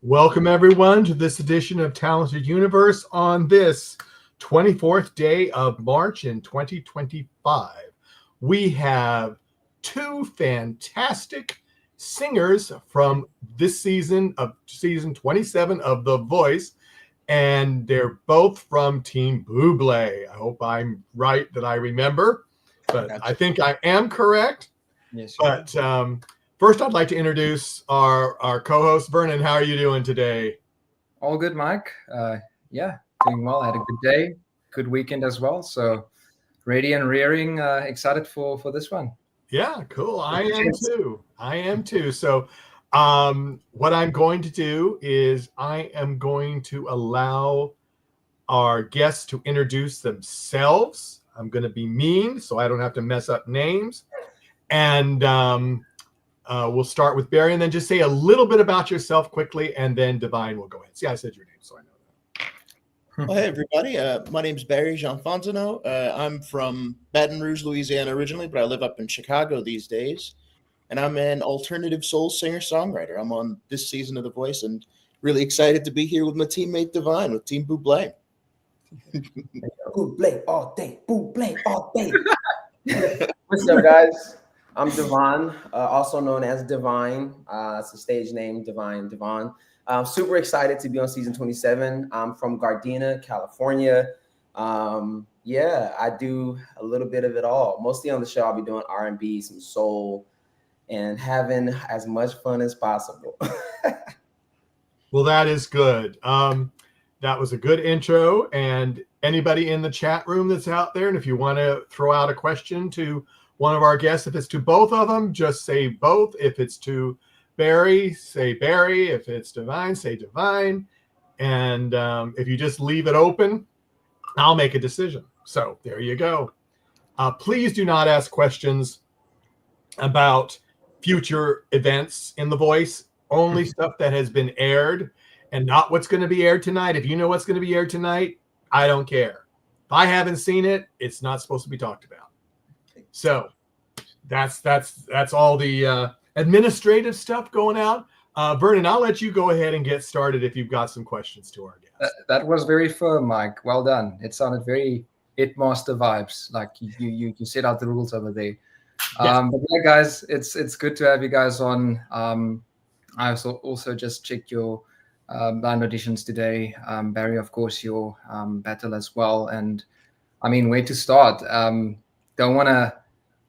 Welcome, everyone, to this edition of Talented Universe on this 24th day of March in 2025. We have two fantastic singers from this season of season 27 of The Voice, and they're both from Team Buble. I hope I'm right that I remember, but I think I am correct. Yes. But first, I'd like to introduce our co-host, Vernon. How are you doing today? All good, Mike. Yeah, doing well. I had a good day, good weekend as well. So ready and rearing, excited for this one. Yeah, cool. I am too. So what I'm going to do is I am going to allow our guests to introduce themselves. I'm going to be mean, so I don't have to mess up names. And we'll start with Barry, and then just say a little bit about yourself quickly, and then Divighn will go ahead. See, I said your name, so I know that. Well, hey, everybody. My name's Barry Fontenot. I'm from Baton Rouge, Louisiana originally, but I live up in Chicago these days. And I'm an alternative soul singer-songwriter. I'm on this season of The Voice and really excited to be here with my teammate Divighn, with Team Buble. Buble all day. Buble all day. What's up, guys? I'm Divighn, also known as Divighn. It's a stage name, Divine Devaughn. I'm super excited to be on season 27. I'm from Gardena, California. Yeah, I do a little bit of it all. Mostly on the show, I'll be doing R&B, some soul, and having as much fun as possible. Well, that is good. That was a good intro. And anybody in the chat room that's out there, and if you want to throw out a question to one of our guests, if it's to both of them, just say both. If it's to Barry, say Barry. If it's Divighn, say Divighn. And if you just leave it open, I'll make a decision. So there you go. Please do not ask questions about future events in The Voice. Only stuff that has been aired and not what's going to be aired tonight. If you know what's going to be aired tonight, I don't care. If I haven't seen it, it's not supposed to be talked about. So that's all the administrative stuff going out. Vernon, I'll let you go ahead and get started if you've got some questions to our guests. That was very firm, Mike. Well done. It sounded very Hitmaster vibes. Like you set out the rules over there. Yes. But yeah, guys, it's good to have you guys on. I also just checked your blind auditions today. Barry, of course, your battle as well. And I mean, where to start? Don't want to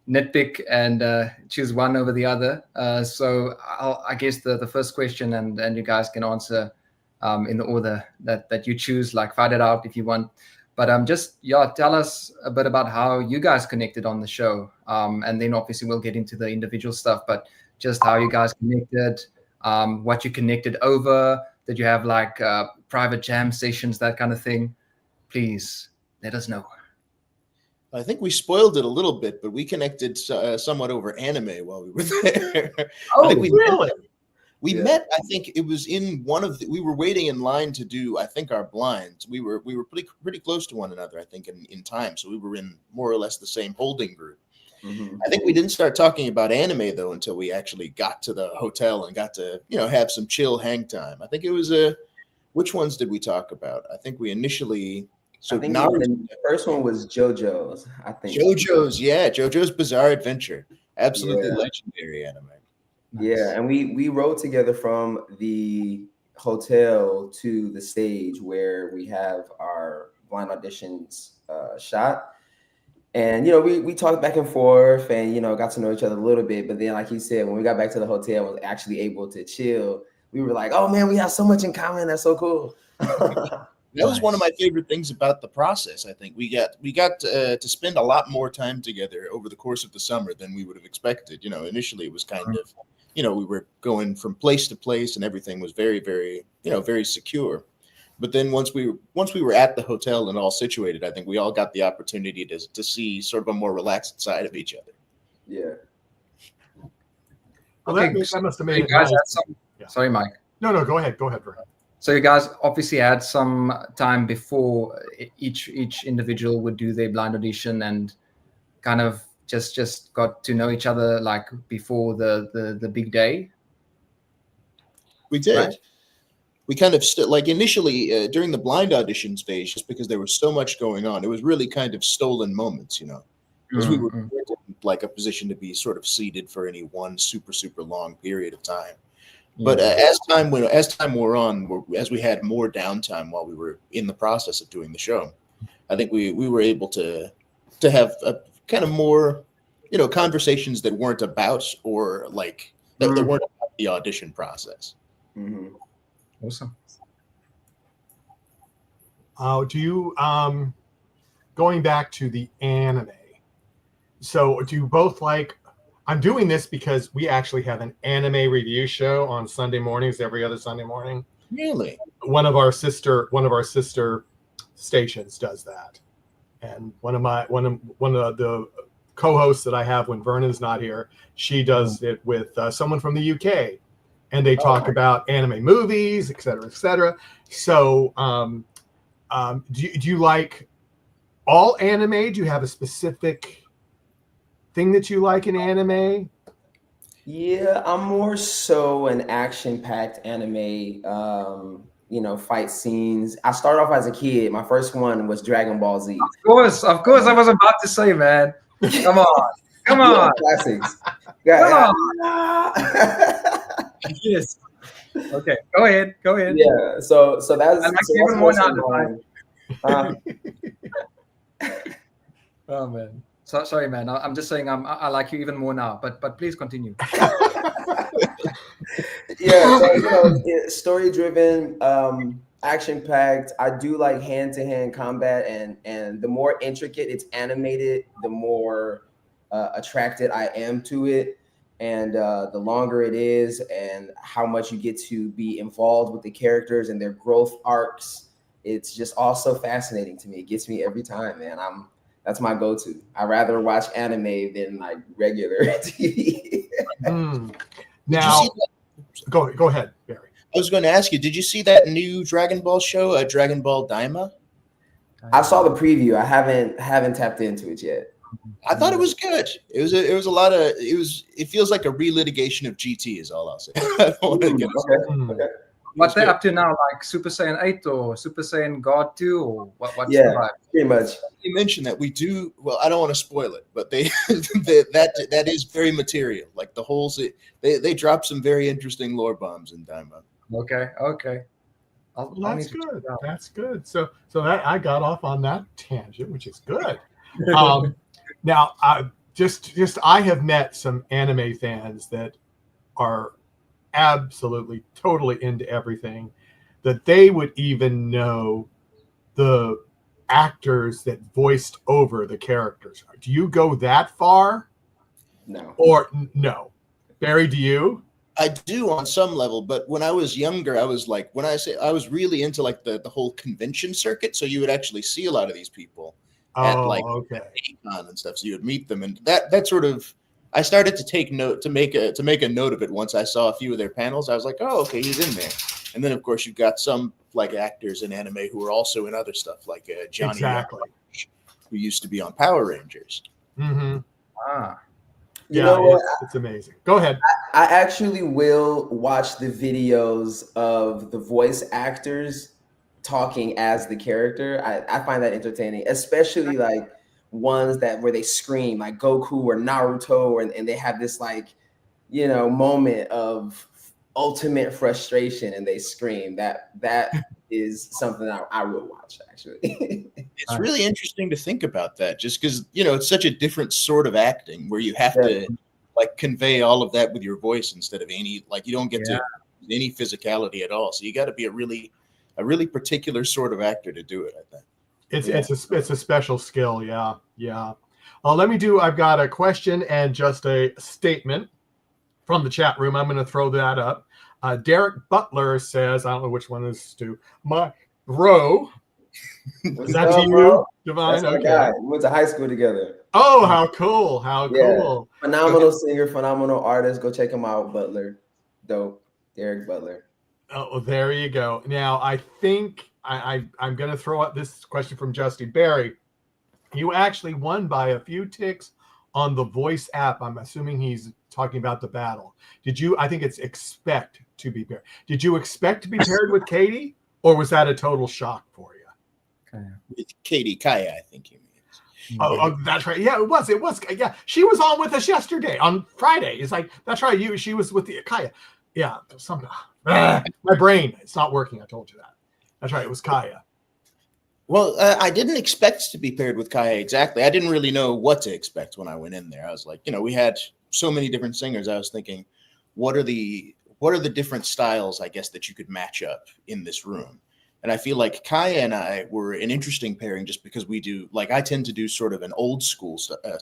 nitpick and choose one over the other. So I guess the first question, and you guys can answer in the order that you choose, like fight it out if you want. But tell us a bit about how you guys connected on the show. And then obviously we'll get into the individual stuff, but just how you guys connected, what you connected over. Did you have like private jam sessions, that kind of thing? Please let us know. I think we spoiled it a little bit, but we connected somewhat over anime while we were there. Oh, really? We met, I think it was in we were waiting in line to do, I think, our blinds. We were pretty close to one another, I think, in time. So we were in more or less the same holding group. Mm-hmm. I think we didn't start talking about anime, though, until we actually got to the hotel and got to, have some chill hang time. I think it was which ones did we talk about? I think we initially... So I think the first one was JoJo's, I think. JoJo's Bizarre Adventure. Absolutely legendary anime. Nice. Yeah, and we rode together from the hotel to the stage where we have our blind auditions shot. And, we talked back and forth and, got to know each other a little bit. But then, like you said, when we got back to the hotel and was actually able to chill, we were like, oh, man, we have so much in common. That's so cool. That was one of my favorite things about the process. I think we got to spend a lot more time together over the course of the summer than we would have expected. Initially it was kind of, we were going from place to place and everything was very, very, very secure. But then once we were at the hotel and all situated, I think we all got the opportunity to see sort of a more relaxed side of each other. Yeah. Well, that must have made it nice. Yeah. Sorry, Mike. No, go ahead, Vernon. So you guys obviously had some time before each individual would do their blind audition and kind of just got to know each other like before the big day. We did. Right. we kind of like initially during the blind auditions phase, just because there was so much going on, it was really kind of stolen moments, because we were in like a position to be sort of seated for any one super long period of time. But as time wore on, as we had more downtime while we were in the process of doing the show, I think we were able to have a kind of more, conversations that weren't about or like that weren't about the audition process. Mm-hmm. Awesome. Do you going back to the anime? So do you both like? I'm doing this because we actually have an anime review show on Sunday mornings, every other Sunday morning. Really? One of our sister stations does that, and one of the co-hosts that I have when Vernon's not here, she does it with someone from the UK, and they talk about anime movies, et cetera, et cetera. So, do you like all anime? Do you have a specific thing that you like in anime? Yeah, I'm more so an action-packed anime, fight scenes. I started off as a kid. My first one was Dragon Ball Z. Of course, I was about to say, man. Come on. Yeah, classics. Come on. Yes. Okay, go ahead. Yeah, so that's I like so even that's more most now. of Oh man. So sorry, man. I'm just saying I like you even more now. But please continue. Yeah, so, story-driven, action-packed. I do like hand-to-hand combat, and the more intricate it's animated, the more attracted I am to it, and the longer it is, and how much you get to be involved with the characters and their growth arcs. It's just also fascinating to me. It gets me every time, man. That's my go-to. I rather watch anime than like regular TV. Now, go ahead, Barry. I was going to ask you, did you see that new Dragon Ball show, Dragon Ball Daima? I saw the preview. I haven't tapped into it yet. I thought it was good. It feels like a relitigation of GT is all I'll say. I don't want to get Okay. What they're up to now, like Super Saiyan 8 or Super Saiyan God 2 or what's the vibe? Pretty much. You mentioned that we do well. I don't want to spoil it, but that is very material. Like the whole they drop some very interesting lore bombs in Daima. Okay. That's good. That's good. So that I got off on that tangent, which is good. Now, I have met some anime fans that are absolutely totally into everything, that they would even know the actors that voiced over the characters. Do you go that far? No. Or no? Barry, do you? I do on some level, but when I was younger, I was like, I was really into like the whole convention circuit. So you would actually see a lot of these people at Akon and stuff. So you would meet them, and that sort of, I started to make a note of it once I saw a few of their panels. I was like, oh, okay, he's in there. And then of course you've got some like actors in anime who are also in other stuff, like Johnny, who used to be on Power Rangers. Mm-hmm. You know what? It's amazing. Go ahead. I actually will watch the videos of the voice actors talking as the character. I find that entertaining, especially like ones where they scream, like Goku or Naruto, and they have this like, moment of ultimate frustration and they scream. That is something that I will watch, actually. It's really interesting to think about that, just because it's such a different sort of acting where you have to like convey all of that with your voice instead of any, like, you don't get to any physicality at all. So you got to be a really particular sort of actor to do it, I think. It's a special skill. Yeah. I've got a question and just a statement from the chat room. I'm going to throw that up. Derek Butler says, I don't know which one is to my bro. Is that to you, Divine? That's my guy. We went to high school together. Oh, how cool. Cool. Phenomenal singer, phenomenal artist. Go check him out, Butler. Dope. Derek Butler. Oh, there you go. Now, I think I'm going to throw out this question from Justin. Barry, you actually won by a few ticks on the voice app. I'm assuming he's talking about the battle. Did you? I think it's expect to be paired. Did you expect to be paired with Katie, or was that a total shock for you? With Katie Kaya, I think you mean. Oh, that's right. Yeah, it was. It was. Yeah, she was on with us yesterday on Friday. It's like, that's right. She was with the Kaya. Yeah, my brain, it's not working. I told you that. That's right. It was Kaya. Well, I didn't expect to be paired with Kaya exactly. I didn't really know what to expect when I went in there. I was like, we had so many different singers. I was thinking, what are the different styles, I guess, that you could match up in this room? And I feel like Kaya and I were an interesting pairing just because we do, like, I tend to do sort of an old school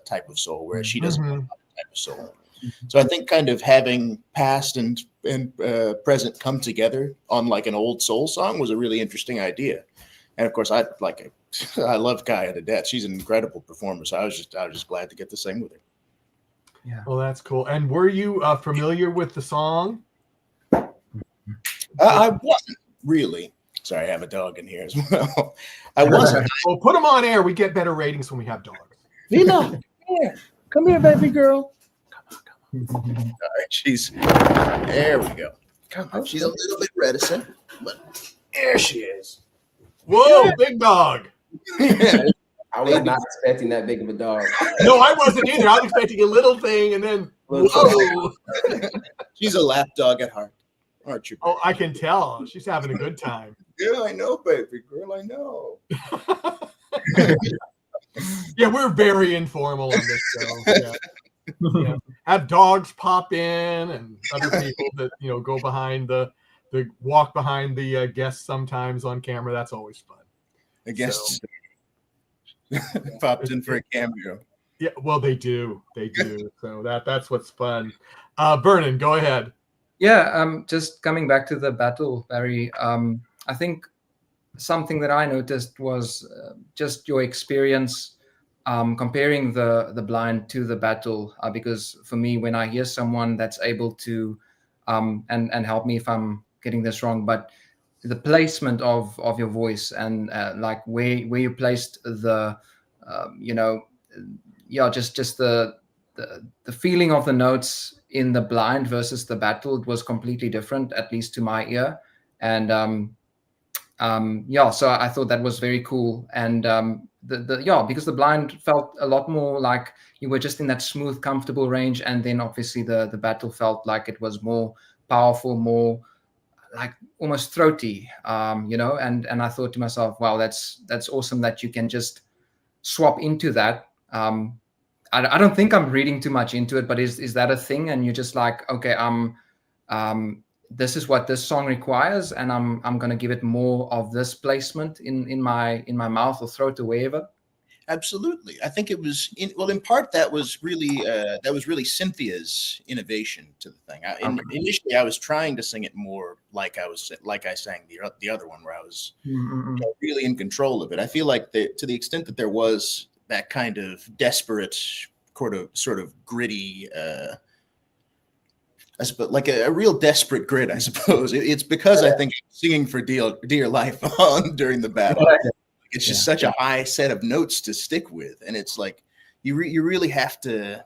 type of soul, whereas she doesn't have that type of soul. So I think kind of having past and present come together on like an old soul song was a really interesting idea. And of course, I love Kaya to death. She's an incredible performer. So I was just glad to get to sing with her. Yeah. Well, that's cool. And were you familiar with the song? I wasn't really. Sorry, I have a dog in here as well. I wasn't. Well, put them on air. We get better ratings when we have dogs. Vina, come here, baby girl. All right, there we go. Come on. She's a little bit reticent, but there she is. Whoa, big dog. I was not expecting that big of a dog. No, I wasn't either. I was expecting a little thing, and then whoa. She's a lap dog at heart, aren't you? Oh, I can tell. She's having a good time. Yeah, I know, baby girl. I know. Yeah, we're very informal on this show. Yeah. Have dogs pop in and other people that go behind the walk behind the guests sometimes on camera. That's always fun. The guests popped in for a cameo. Yeah, well, they do. So that's what's fun. Vernon, go ahead. Yeah, just coming back to the battle, Barry. I think something that I noticed was just your experience comparing the blind to the battle. Because for me, when I hear someone that's able to, and help me if I'm getting this wrong, but the placement of your voice and like where you placed the, just the feeling of the notes in the blind versus the battle, it was completely different, at least to my ear. And so I thought that was very cool. And because the blind felt a lot more like you were just in that smooth, comfortable range, and then obviously the battle felt like it was more powerful, more like almost throaty, and I thought to myself, wow, that's awesome that you can just swap into that. I don't think I'm reading too much into it, but is that a thing? And you're just like, okay, this is what this song requires, and I'm going to give it more of this placement in my mouth or throat or wherever. Absolutely. I think it was in part that was really Cynthia's innovation to the thing. Initially, I was trying to sing it more like I sang the other one, where I was really in control of it. I feel like to the extent that there was that kind of desperate, sort of gritty, I suppose, like a real desperate grit, I suppose. It's because I think singing for dear life during the battle. It's just such a high set of notes to stick with, and it's like you really have to.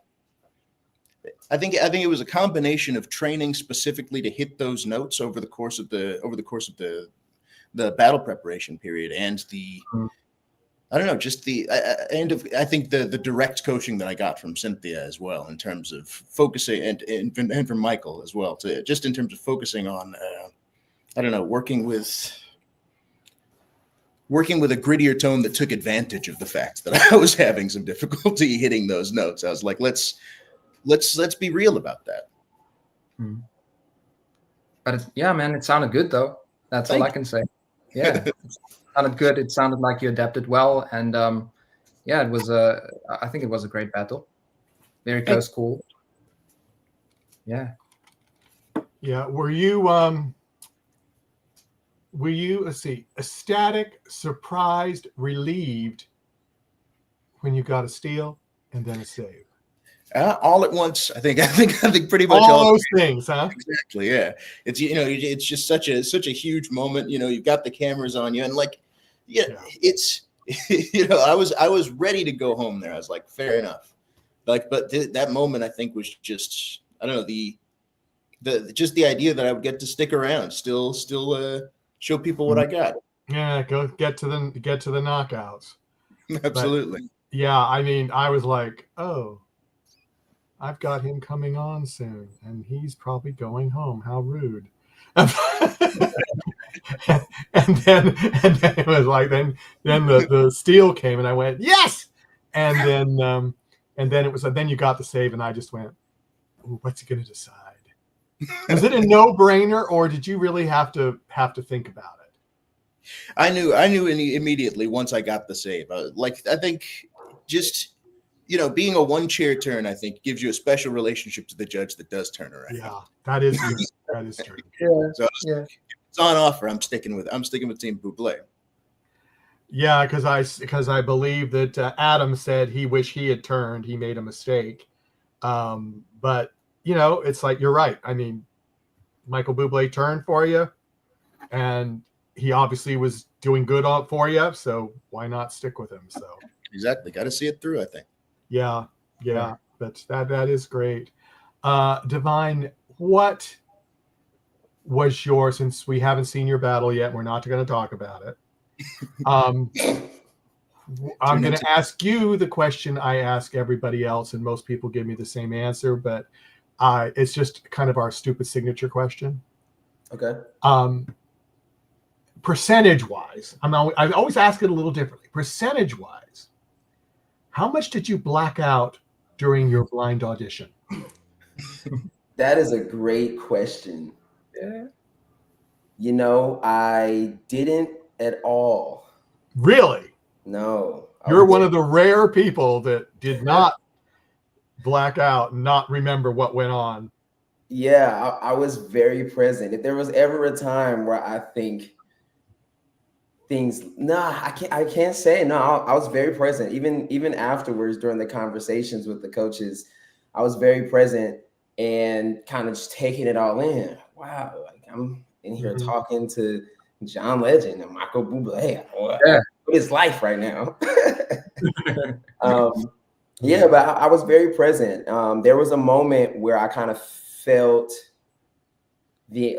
I think it was a combination of training specifically to hit those notes over the course of the battle preparation period, and I don't know, just I think the direct coaching that I got from Cynthia as well, in terms of focusing, and from Michael as well, just in terms of focusing on, I don't know, working with a grittier tone that took advantage of the fact that I was having some difficulty hitting those notes. I was like, let's be real about that. But man, it sounded good though. That's all I can say. Yeah, it sounded good. It sounded like you adapted well, and it was I think it was a great battle. Very close call. Yeah. Yeah. Were you let's see, ecstatic, surprised, relieved when you got a steal and then a save? All at once. I think pretty much all those things, huh? Exactly. Yeah. It's it's just such a huge moment. You've got the cameras on you, and it's I was ready to go home there. I was like, fair enough. But that moment, I think, was just, I don't know, just the idea that I would get to stick around, still show people what I got. Yeah, go get to the knockouts. Absolutely. But, yeah, I mean, I was like, oh, I've got him coming on soon, and he's probably going home. How rude. and then it was like then the steal came, and I went, yes. And then it was then you got the save, and I just went, ooh, what's he going to decide? Was it a no-brainer, or did you really have to think about it? I knew immediately once I got the save. I think just being a one-chair turn, I think, gives you a special relationship to the judge that does turn around. Yeah, that is true. That is true. Yeah. So if it's on offer, I'm sticking with Team Bublé. Yeah, because I believe that Adam said he wished he had turned. He made a mistake. But it's like you're right. I mean, Michael Bublé turned for you, and he obviously was doing good for you. So why not stick with him? So exactly, got to see it through, I think. Yeah. But that is great. Divine, what was your, since we haven't seen your battle yet, we're not going to talk about it. I'm going to ask you the question I ask everybody else, and most people give me the same answer, but it's just kind of our stupid signature question. Okay. Percentage-wise, I always ask it a little differently. Percentage-wise, how much did you black out during your blind audition? That is a great question. Yeah. I didn't at all. Really? No. You're one of the rare people that did not black out and not remember what went on. Yeah, I was very present. If there was ever a time where I think I can't say. No, I was very present. Even afterwards during the conversations with the coaches, I was very present and kind of just taking it all in. Wow, like I'm in here talking to John Legend and Michael Bublé. What is life right now? Yeah, but I was very present. There was a moment where I kind of felt the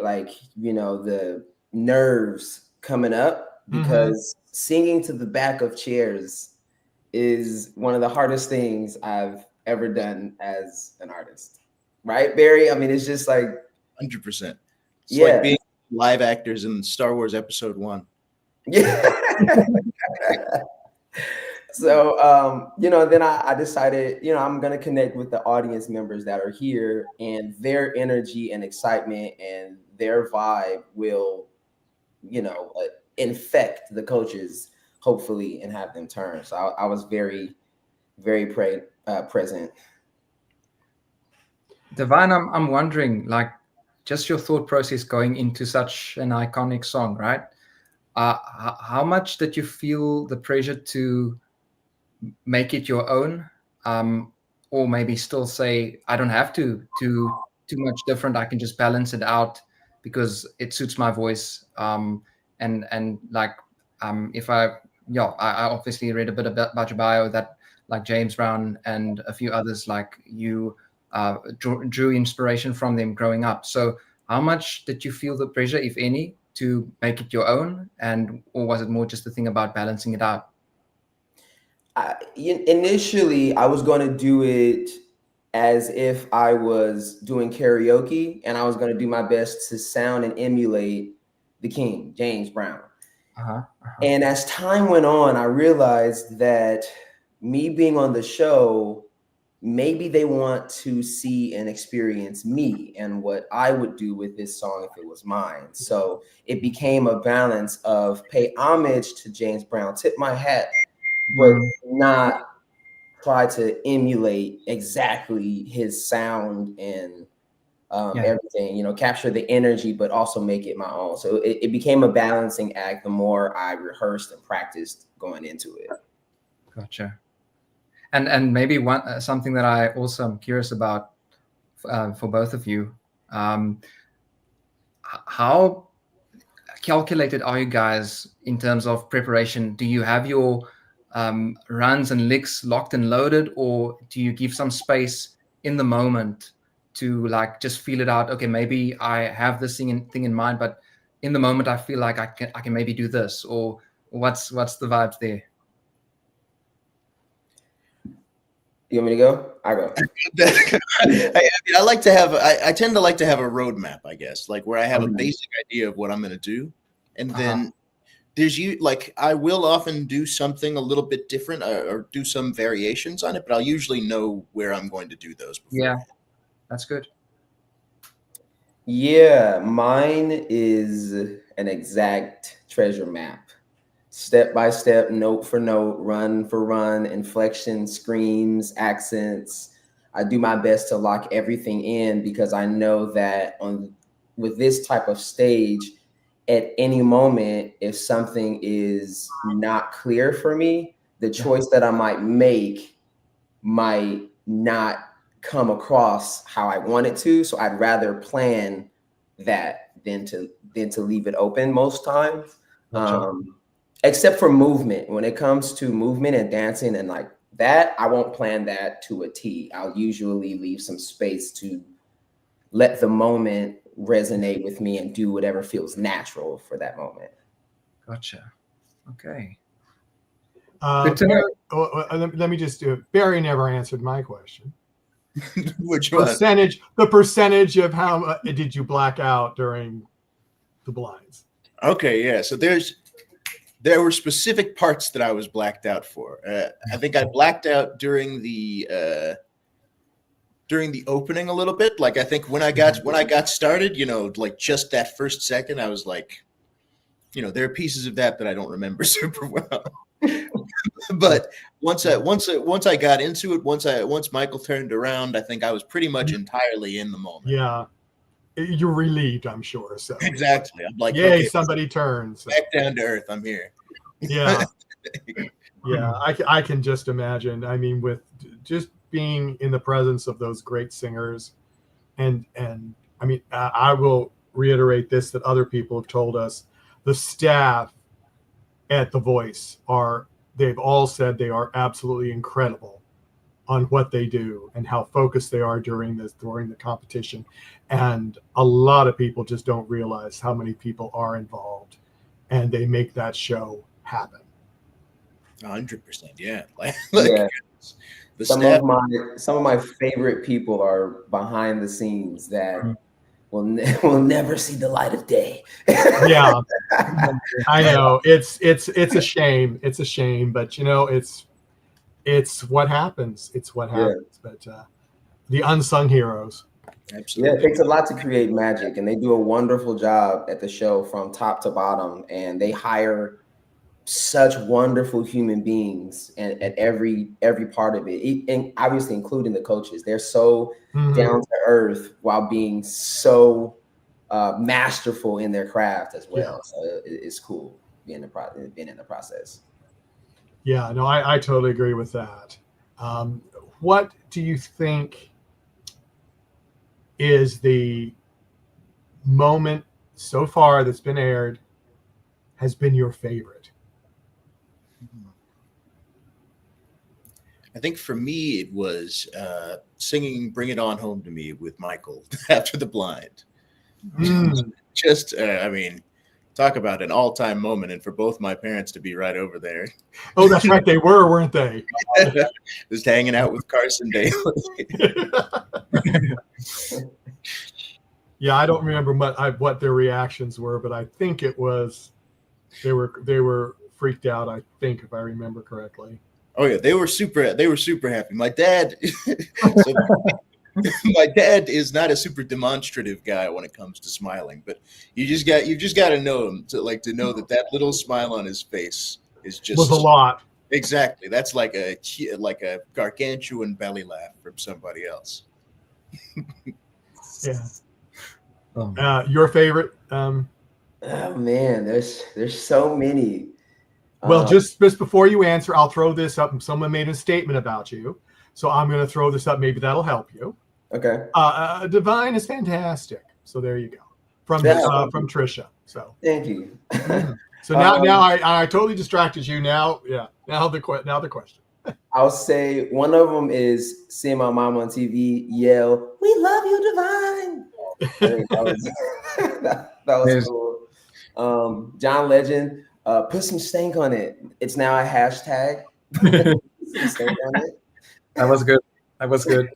nerves coming up, because singing to the back of chairs is one of the hardest things I've ever done as an artist. Right, Barry? I mean, it's just like 100%. It's like being live actors in Star Wars Episode 1. Yeah. So, then I decided, I'm going to connect with the audience members that are here, and their energy and excitement and their vibe will, infect the coaches, hopefully, and have them turn. So I was very, very present. Divighn, I'm wondering, like, just your thought process going into such an iconic song, right? How much did you feel the pressure to make it your own, or maybe still say, I don't have to do too much different, I can just balance it out because it suits my voice? And like, if I obviously read a bit about your bio that, like, James Brown and a few others like you drew inspiration from them growing up. So how much did you feel the pressure, if any, to make it your own, or was it more just the thing about balancing it out? Initially, I was going to do it as if I was doing karaoke, and I was going to do my best to sound and emulate the King, James Brown. And as time went on, I realized that me being on the show, maybe they want to see and experience me and what I would do with this song if it was mine. So it became a balance of pay homage to James Brown, tip my hat, but not try to emulate exactly his sound and everything, capture the energy, but also make it my own. So it became a balancing act the more I rehearsed and practiced going into it. Gotcha. And maybe something that I also am curious about for both of you, how calculated are you guys in terms of preparation? Do you have your runs and licks locked and loaded, or do you give some space in the moment to like just feel it out? Okay, maybe I have this thing in mind, but in the moment I feel like I can maybe do this, or what's the vibes there? You want me to go? I go. I like to have. I tend to like to have a roadmap, I guess, like where I have a basic idea of what I'm going to do, and then there's like I will often do something a little bit different or do some variations on it, but I'll usually know where I'm going to do those before. Yeah, that's good. Yeah, mine is an exact treasure map. Step by step, note for note, run for run, inflection, screams, accents. I do my best to lock everything in because I know that with this type of stage, at any moment, if something is not clear for me, the choice that I might make might not come across how I want it to. So I'd rather plan that than to leave it open most times. Except for movement. When it comes to movement and dancing and like that, I won't plan that to a T. I'll usually leave some space to let the moment resonate with me and do whatever feels natural for that moment. Gotcha. Okay. Good to know. Let me just do it. Barry never answered my question. Which one? The percentage of how did you black out during the blinds? Okay, yeah. So there were specific parts that I was blacked out for. I think I blacked out during the opening a little bit. Like I think when I got started, like just that first second, I was like, there are pieces of that I don't remember super well. But once I got into it, once Michael turned around, I think I was pretty much entirely in the moment. Yeah. You're relieved, I'm sure. So exactly. I'm like, yay, okay, somebody turns. Back down to earth. I'm here. Yeah. Yeah. I can just imagine. I mean, with just being in the presence of those great singers and I mean, I will reiterate this that other people have told us, the staff at The Voice they've all said they are absolutely incredible on what they do and how focused they are during the competition. And a lot of people just don't realize how many people are involved and they make that show happen. 100%. Yeah. Yeah. The some of my favorite people are behind the scenes that will never see the light of day. Yeah. I know. It's a shame. It's a shame, but it's what happens. It's what happens. Yeah. But the unsung heroes. Absolutely. Yeah, it takes a lot to create magic, and they do a wonderful job at the show from top to bottom. And they hire such wonderful human beings at every part of it, and obviously including the coaches. They're so down to earth while being so masterful in their craft as well. Yeah. So it's cool being in the process. Yeah, no, I totally agree with that. What do you think is the moment so far that's been aired has been your favorite? I think for me, it was singing Bring It On Home to Me with Michael after the blind. Just, I mean, talk about an all-time moment, and for both my parents to be right over there. Oh, that's right. They were, weren't they? Just hanging out with Carson Daly. Yeah, I don't remember what their reactions were, but I think it was they were freaked out, I think, if I remember correctly. Oh yeah, they were super happy. My dad my dad is not a super demonstrative guy when it comes to smiling, but you just got to know him to know that little smile on his face was a lot. Exactly. That's like a gargantuan belly laugh from somebody else. Yeah. Your favorite? Oh man, there's so many. Well, just before you answer, I'll throw this up. Someone made a statement about you, so I'm going to throw this up. Maybe that'll help you. Okay. Divighn is fantastic. So there you go. From Trisha. So thank you. So now I totally distracted you. Now the question. I'll say one of them is seeing my mom on TV yell, "We love you, Divine." I think that was that was cool. John Legend, put some stank on it. It's now a hashtag. Some stank on it. That was good. That was good.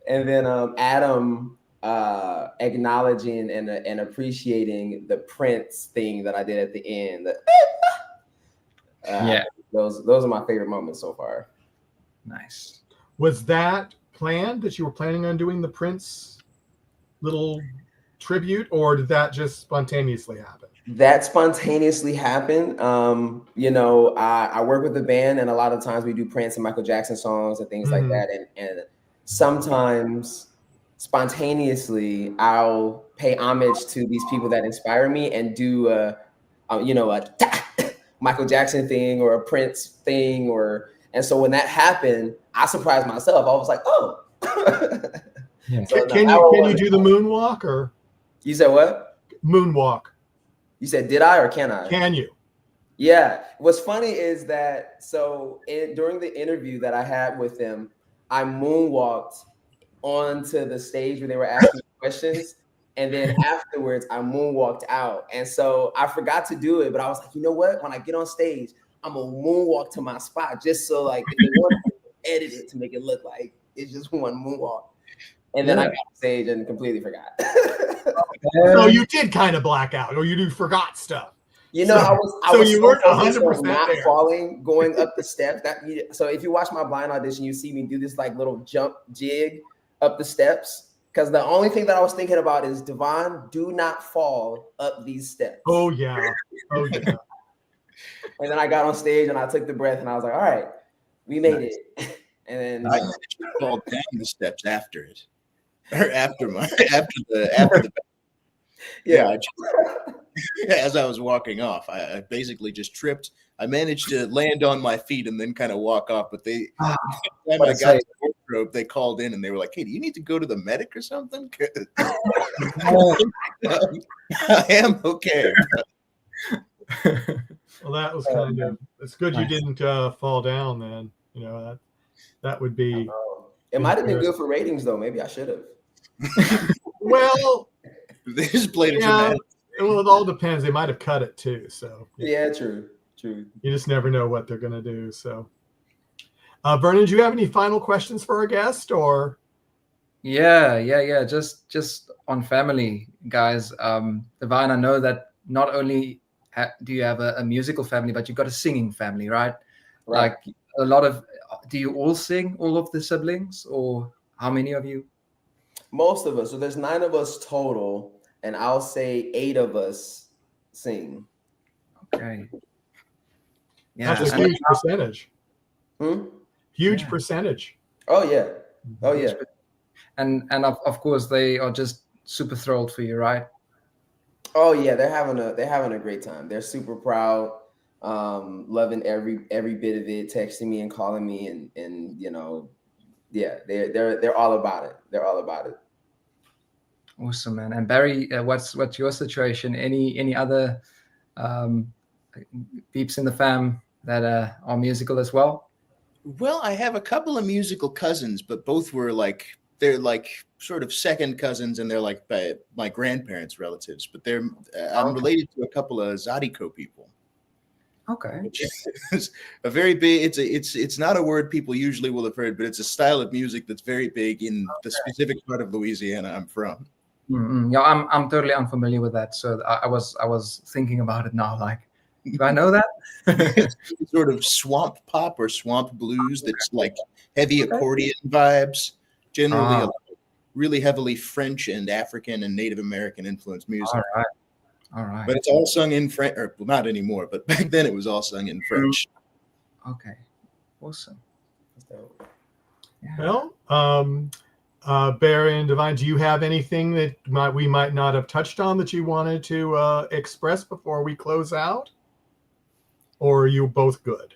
And then Adam acknowledging and appreciating the Prince thing that I did at the end. Yeah, those are my favorite moments so far. nice. Was that planned, that you were planning on doing the Prince little tribute, or did that just spontaneously happen? That spontaneously happened. You know, I work with the band, and a lot of times we do Prince and Michael Jackson songs and things like that. And sometimes spontaneously, I'll pay homage to these people that inspire me and do a Michael Jackson thing or a Prince thing, and so when that happened, I surprised myself. I was like, oh. Yeah. So can you do the moonwalk, or? You said what? Moonwalk. You said, did I or can I? Can you? Yeah. What's funny is that, during the interview that I had with them, I moonwalked onto the stage where they were asking questions. And then afterwards, I moonwalked out. And so I forgot to do it, but I was like, you know what? When I get on stage, I'm going to moonwalk to my spot, just so like if they want to edit it to make it look like it's just one moonwalk. And then I got on stage and completely forgot. So you did kind of black out, or you forgot stuff. You know, I was you weren't 100% not there. falling going up the steps. So if you watch my blind audition, you see me do this like little jump jig up the steps. Because the only thing that I was thinking about is, Divine, do not fall up these steps. Oh yeah. Oh yeah. And then I got on stage and I took the breath and I was like, all right, we made it. And then I fall down the steps after it. Or after the yeah. As I was walking off, I basically just tripped. I managed to land on my feet and then kind of walk off. But when I got to the wardrobe, they called in and they were like, "Hey, do you need to go to the medic or something?" I am okay. Well, that was kind of. It's good you didn't fall down. Then that would be. It might have been good for ratings, though. Maybe I should have. Well, they just played it dramatic. Well, it all depends. They might have cut it too. So yeah, true. You just never know what they're going to do. So, Vernon, do you have any final questions for our guest, or? Yeah. Just on family, guys. Divine, I know that not only do you have a musical family, but you've got a singing family, right? Like a lot of. Do you all sing, all of the siblings, or how many of you? Most of us. So there's 9 of us total, and I'll say 8 of us sing. Okay. Yeah, that's a huge percentage. Huge percentage. Oh yeah. Oh yeah. And of course they are just super thrilled for you, right? Oh yeah, they're having a great time. They're super proud, loving every bit of it, texting me and calling me, and yeah, they're all about it. They're all about it. Awesome, man. And Barry, what's your situation? Any other peeps in the fam that are musical as well? Well, I have a couple of musical cousins, but both were they're sort of second cousins, and they're like my grandparents' relatives. But I'm related to a couple of Zydeco people. Okay. Which is a very big. It's not a word people usually will have heard, but it's a style of music that's very big in the specific part of Louisiana I'm from. Mm-hmm. Yeah, I'm totally unfamiliar with that. So I was thinking about it now. Like, do I know that? It's sort of swamp pop or swamp blues that's like heavy accordion vibes. Generally, really heavily French and African and Native American influenced music. All right. But it's all sung in French, or well, not anymore. But back then, it was all sung in French. Okay, awesome. Yeah. Well, Barry and Divine, do you have anything that we might not have touched on that you wanted to express before we close out? Or are you both good?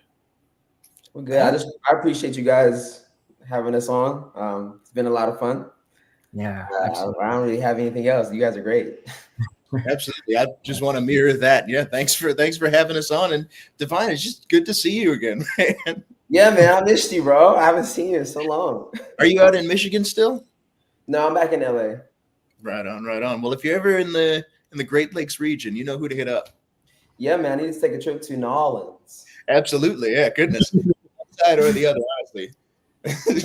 Well, good. I appreciate you guys having us on. It's been a lot of fun. Yeah. I don't really have anything else. You guys are great. Absolutely. I just want to mirror that. Yeah. Thanks for having us on. And Divine, it's just good to see you again, man. Yeah, man, I missed you, bro. I haven't seen you in so long. Are you out in Michigan still? No, I'm back in LA. Right on, right on. Well, if you're ever in the Great Lakes region, you know who to hit up. Yeah, man, I need to take a trip to New Orleans. Absolutely, yeah. Goodness, one side or the other. Honestly,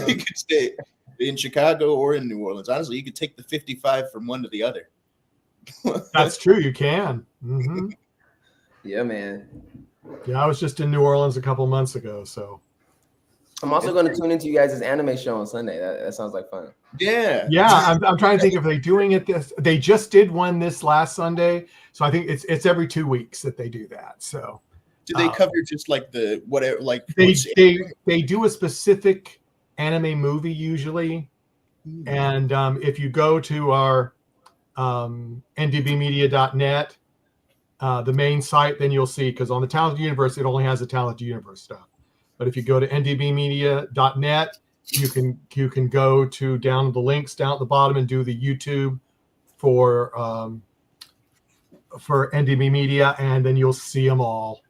you could stay in Chicago or in New Orleans. Honestly, you could take the 55 from one to the other. That's true. You can. Mm-hmm. Yeah, man. Yeah, I was just in New Orleans a couple months ago. So I'm also going to tune into you guys' anime show on Sunday. That sounds like fun. Yeah. I'm trying to think if they're doing it they just did one this last Sunday. So I think it's every 2 weeks that they do that. So do they cover just like the whatever, like they do a specific anime movie usually. And if you go to our ndbmedia.net, the main site, then you'll see, because on the Talented Universe, it only has the Talented Universe stuff. But if you go to ndbmedia.net, you can go to down the links down at the bottom and do the YouTube for NDB Media, and then you'll see them all.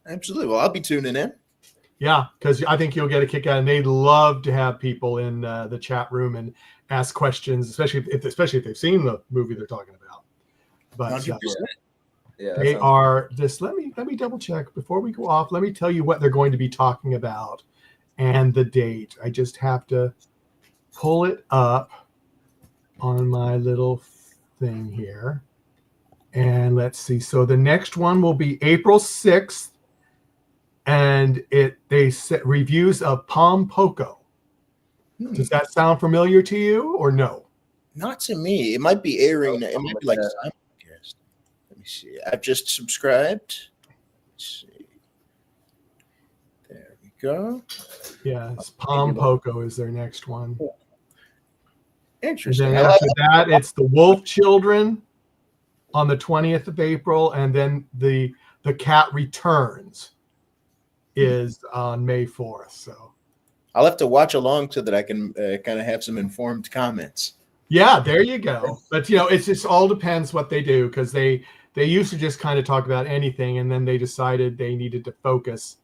Absolutely. Well, I'll be tuning in. Yeah, because I think you'll get a kick out, and they'd love to have people in the chat room and ask questions, especially if they've seen the movie they're talking about. But they are just let me double check before we go off. Let me tell you what they're going to be talking about and the date. I just have to pull it up on my little thing here. And let's see. So the next one will be April 6th. And they set reviews of Pom Poko. Does that sound familiar to you or no? Not to me. It might be airing. It might be like simulcast. Let me see. I've just subscribed. Let's see. There we go. Yes, Pom Poko is their next one. Interesting. And then after that, it's the Wolf Children on the 20th of April, and then the Cat Returns is on May 4th. So I'll have to watch along so that I can kind of have some informed comments. Yeah, there you go. But it's just all depends what they do, because they used to just kind of talk about anything, and then they decided they needed to focus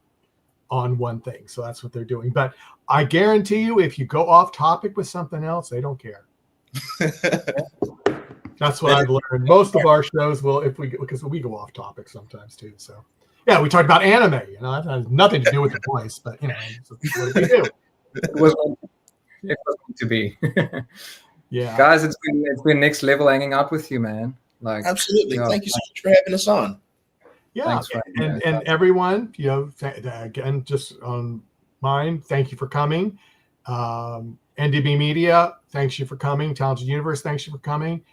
on one thing. So that's what they're doing. But I guarantee you, if you go off topic with something else, they don't care. That's what I've learned. Most of our shows will, because we go off topic sometimes too. So yeah, we talked about anime. It has nothing to do with the voice, but what do we do? It was meant to be. Yeah, guys, it's been next level hanging out with you, man. Like, absolutely. Thank you so much for having us on. Yeah, and everyone, again, just on mine, thank you for coming. NDB Media, thanks you for coming. Talented Universe, thanks you for coming.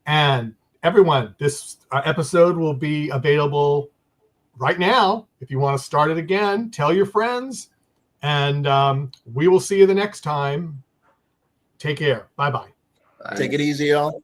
And everyone, this episode will be available right now. If you want to start it again, tell your friends, and we will see you the next time. Take care. Bye-bye. Take it easy, y'all.